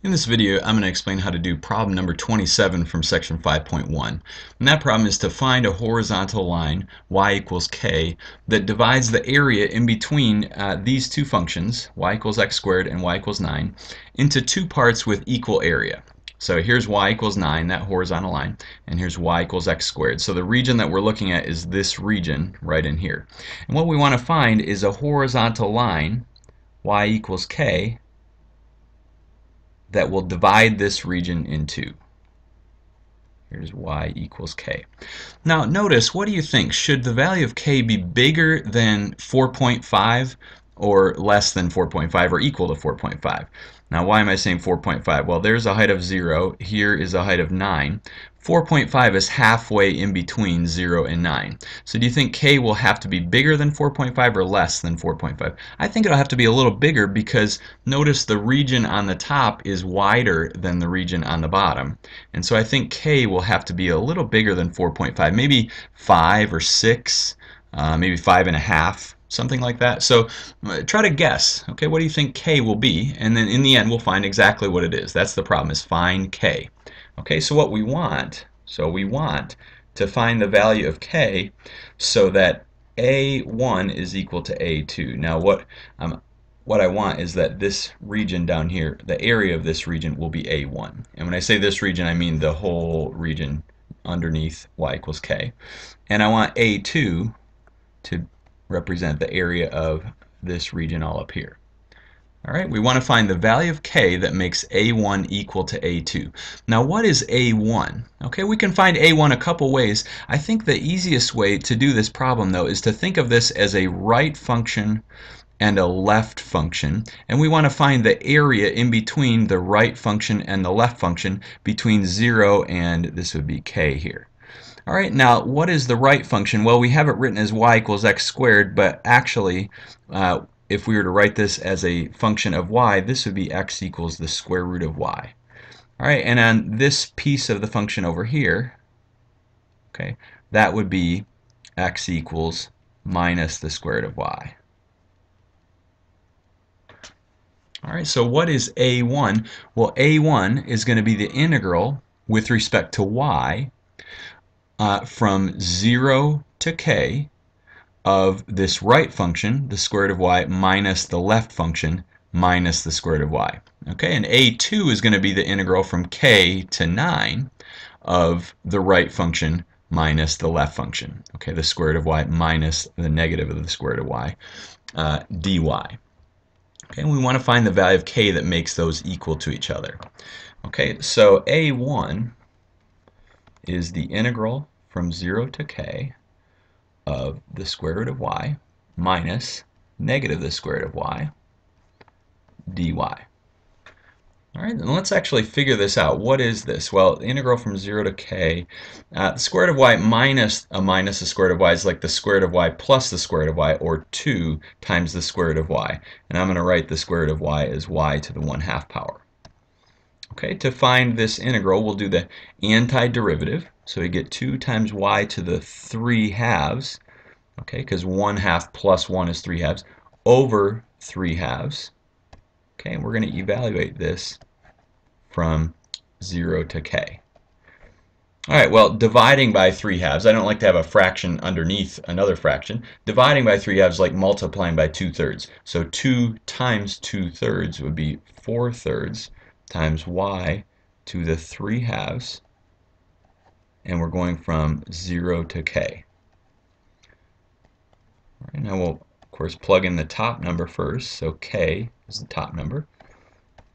In this video, I'm going to explain how to do problem number 27 from section 5.1. And that problem is to find a horizontal line, y equals k, that divides the area in between these two functions, y equals x squared and y equals 9, into two parts with equal area. So here's y equals 9, that horizontal line, and here's y equals x squared. So the region that we're looking at is this region right in here. And what we want to find is a horizontal line, y equals k, that will divide this region in two. Here's y equals k. Now notice, what do you think? Should the value of k be bigger than 4.5 or less than 4.5 or equal to 4.5? Now why am I saying 4.5? Well, there's a height of 0. Here is a height of 9. 4.5 is halfway in between 0 and 9. So do you think k will have to be bigger than 4.5 or less than 4.5? I think it'll have to be a little bigger because notice the region on the top is wider than the region on the bottom. And so I think k will have to be a little bigger than 4.5, maybe 5 or 6, maybe 5.5. Something like that. So try to guess. Okay, what do you think k will be? And then in the end we'll find exactly what it is. That's the problem, is find k. Okay, so we want to find the value of k so that a1 is equal to a2. Now what I want is that this region down here, the area of this region, will be a1. And when I say this region, I mean the whole region underneath y equals k. And I want a2 to represent the area of this region all up here. All right, we want to find the value of k that makes a1 equal to a2. Now what is a1? Okay, we can find a1 a couple ways. I think the easiest way to do this problem though is to think of this as a right function and a left function, and we want to find the area in between the right function and the left function between 0 and this would be k here. All right, now what is the right function? Well, we have it written as y equals x squared, but actually if we were to write this as a function of y, this would be x equals the square root of y. All right, and on this piece of the function over here, okay, that would be x equals minus the square root of y. All right, so what is a1? Well, a1 is going to be the integral with respect to y from 0 to k of this right function, the square root of y, minus the left function, minus the square root of y. Okay, and a2 is going to be the integral from k to 9 of the right function minus the left function. Okay, the square root of y minus the negative of the square root of y, dy. Okay, and we want to find the value of k that makes those equal to each other. Okay, so a1 is the integral from 0 to k of the square root of y minus negative the square root of y dy. All right, then let's actually figure this out. What is this? Well, the integral from 0 to k, the square root of y minus the square root of y is like the square root of y plus the square root of y, or 2 times the square root of y. And I'm going to write the square root of y as y to the 1/2 power. Okay, to find this integral, we'll do the antiderivative. So we get 2 times y to the 3/2, okay, because 1/2 plus 1 is 3/2, over 3/2. Okay, and we're going to evaluate this from 0 to k. All right, well, dividing by 3/2, I don't like to have a fraction underneath another fraction. Dividing by 3/2 is like multiplying by 2/3. So 2 times 2/3 would be 4/3 times y to the 3/2, and we're going from 0 to k. All right, now we'll, of course, plug in the top number first, so k is the top number,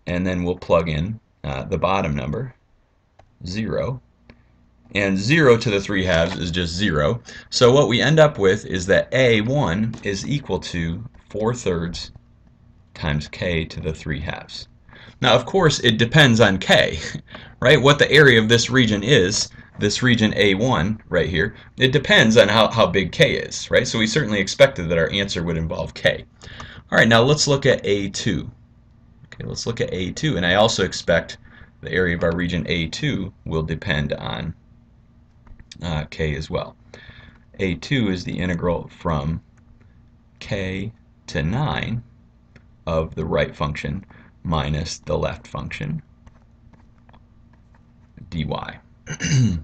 and then we'll plug in the bottom number, 0. And 0 to the 3/2 is just 0. So what we end up with is that a1 is equal to 4/3 times k to the 3/2. Now, of course, it depends on k, right? What the area of this region is, this region A1 right here, it depends on how big k is, right? So we certainly expected that our answer would involve k. All right, now let's look at A2. Okay, let's look at A2, and I also expect the area of our region A2 will depend on k as well. A2 is the integral from k to 9 of the right function minus the left function, dy.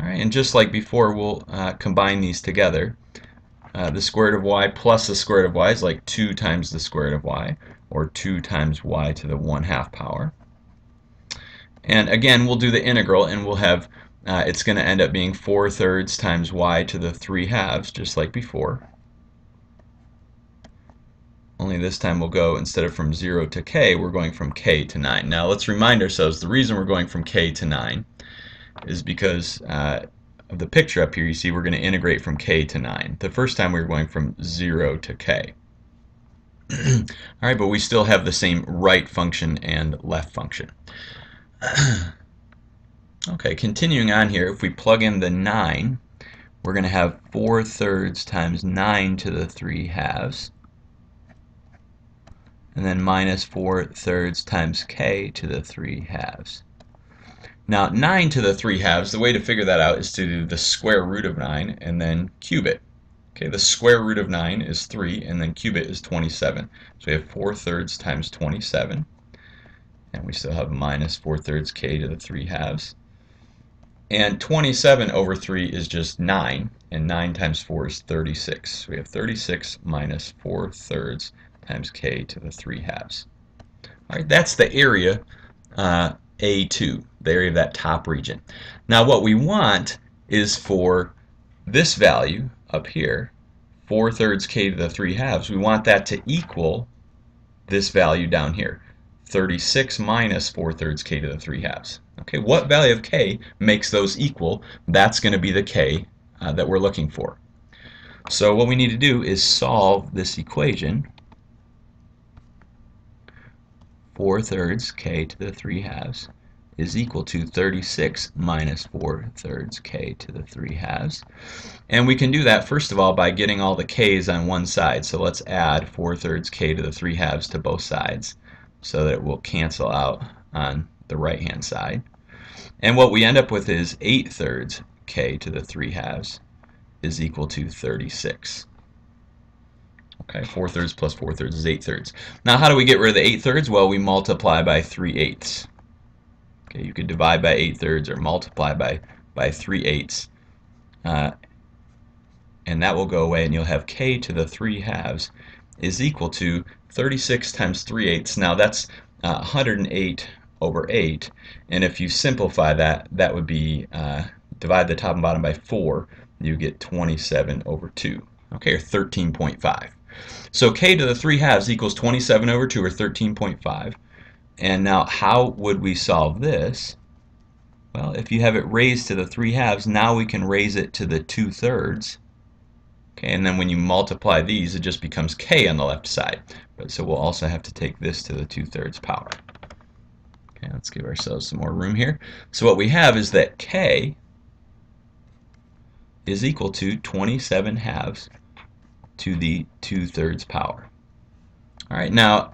Alright, and just like before, we'll combine these together. The square root of y plus the square root of y is like 2 times the square root of y, or 2 times y to the 1/2 power. And again, we'll do the integral, and we'll have, it's going to end up being 4/3 times y to the 3/2, just like before. Only this time we'll go, instead of from 0 to k, we're going from k to 9. Now let's remind ourselves, the reason we're going from k to 9 is because of the picture up here. You see we're going to integrate from k to 9. The first time we were going from 0 to k. Alright, but we still have the same right function and left function. Okay, continuing on here, if we plug in the 9, we're going to have 4/3 times 9 to the 3/2, and then minus 4/3 times k to the 3/2. Now 9 to the 3/2, the way to figure that out is to do the square root of 9 and then cube it. Okay, the square root of 9 is 3, and then cube it is 27. So we have 4/3 times 27, and we still have minus 4/3 k to the 3/2. And 27 over 3 is just 9, and 9 times 4 is 36. So we have 36 minus 4/3 times k to the 3/2. All right, that's the area A2, the area of that top region. Now what we want is for this value up here, 4/3 k to the 3/2, we want that to equal this value down here, 36 minus 4/3 k to the 3/2. Okay, what value of k makes those equal? That's going to be the k that we're looking for. So what we need to do is solve this equation. 4/3 k to the 3/2 is equal to 36 minus 4/3 k to the 3/2. And we can do that first of all by getting all the k's on one side. So let's add 4/3 k to the 3/2 to both sides so that it will cancel out on the right hand side. And what we end up with is 8/3 k to the 3/2 is equal to 36. Okay, 4/3 plus 4/3 is 8/3. Now how do we get rid of the 8/3? Well, we multiply by 3/8. Okay, you could divide by 8/3 or multiply by 3/8. And that will go away, and you'll have k to the 3/2 is equal to 36 times 3/8. Now that's 108 over 8, and if you simplify that, that would be divide the top and bottom by 4, you get 27 over 2. Okay, or 13.5. So k to the 3/2 equals 27 over 2, or 13.5. And now how would we solve this? Well, if you have it raised to the 3/2, now we can raise it to the 2/3. Okay, and then when you multiply these, it just becomes k on the left side. So we'll also have to take this to the 2/3 power. Okay, let's give ourselves some more room here. So what we have is that k is equal to 27/2 to the 2/3 power. All right, now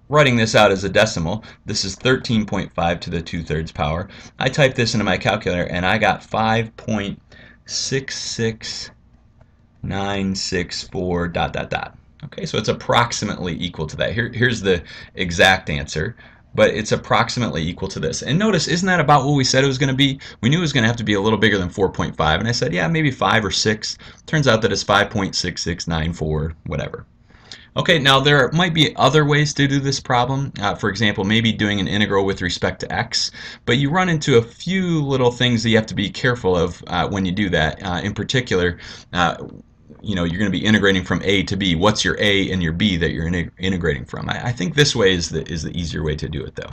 writing this out as a decimal, this is 13.5 to the 2/3 power. I typed this into my calculator and I got 5.66964 ... Okay, so it's approximately equal to that. Here's the exact answer, but it's approximately equal to this. And notice, isn't that about what we said it was going to be? We knew it was going to have to be a little bigger than 4.5, and I said, yeah, maybe 5 or 6. Turns out that it's 5.6694, whatever. Okay, now there might be other ways to do this problem. For example, maybe doing an integral with respect to x, but you run into a few little things that you have to be careful of when you do that. In particular, you know, you're going to be integrating from a to b. What's your a and your b that you're integrating from? I think this way is the easier way to do it, though.